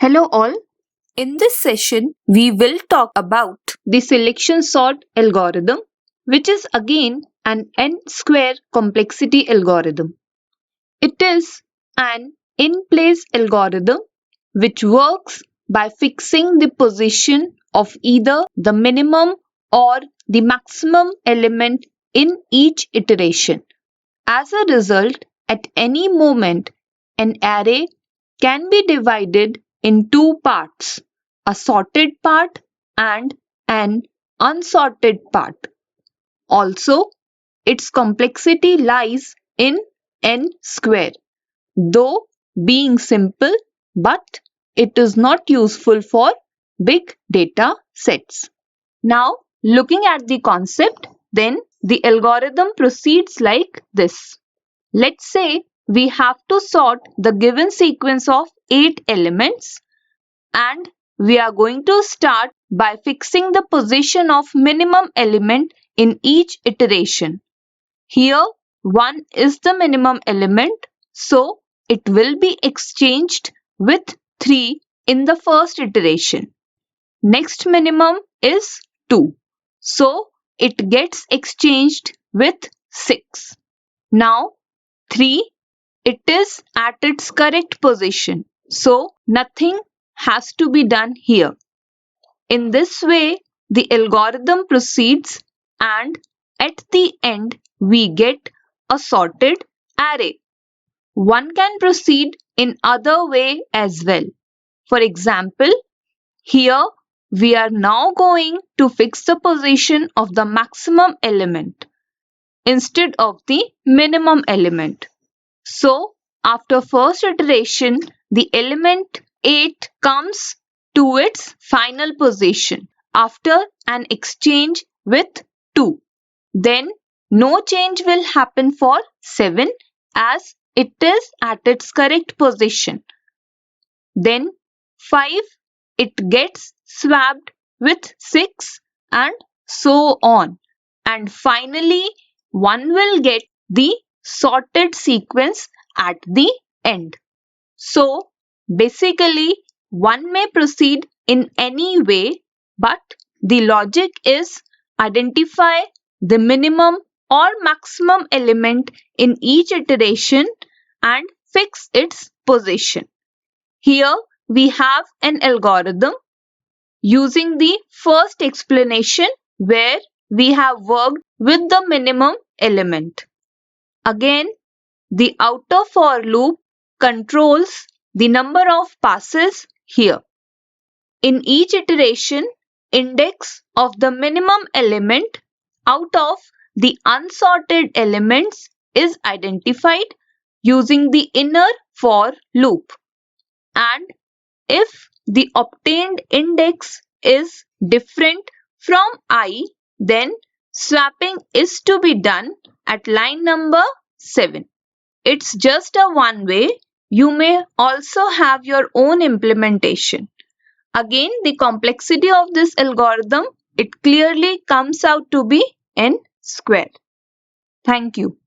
Hello all. In this session, we will talk about the selection sort algorithm, which is again an n-square complexity algorithm. It is an in-place algorithm which works by fixing the position of either the minimum or the maximum element in each iteration. As a result, at any moment, an array can be divided in two parts, a sorted part and an unsorted part. Also, its complexity lies in n square, though being simple, but it is not useful for big data sets. Now, looking at the concept, then the algorithm proceeds like this. Let's say we have to sort the given sequence of 8 elements, and we are going to start by fixing the position of minimum element in each iteration. Here 1 is the minimum element, so it will be exchanged with 3 in the first iteration. Next minimum is 2, so it gets exchanged with 6. Now 3, it is at its correct position, so nothing has to be done here. In this way, the algorithm proceeds, and at the end we get a sorted array. One can proceed in other way as well. For example, here we are now going to fix the position of the maximum element instead of the minimum element. So, after first iteration, the element 8 comes to its final position after an exchange with 2. Then, no change will happen for 7 as it is at its correct position. Then, 5, it gets swapped with 6 and so on. And finally, 1 will get the sorted sequence at the end. So basically, one may proceed in any way, but the logic is identify the minimum or maximum element in each iteration and fix its position. Here we have an algorithm using the first explanation where we have worked with the minimum element. Again, the outer for loop controls the number of passes here. In each iteration, index of the minimum element out of the unsorted elements is identified using the inner for loop. And if the obtained index is different from I, then swapping is to be done at line number 7. It's just a one way. You may also have your own implementation. Again, the complexity of this algorithm, it clearly comes out to be n square. Thank you.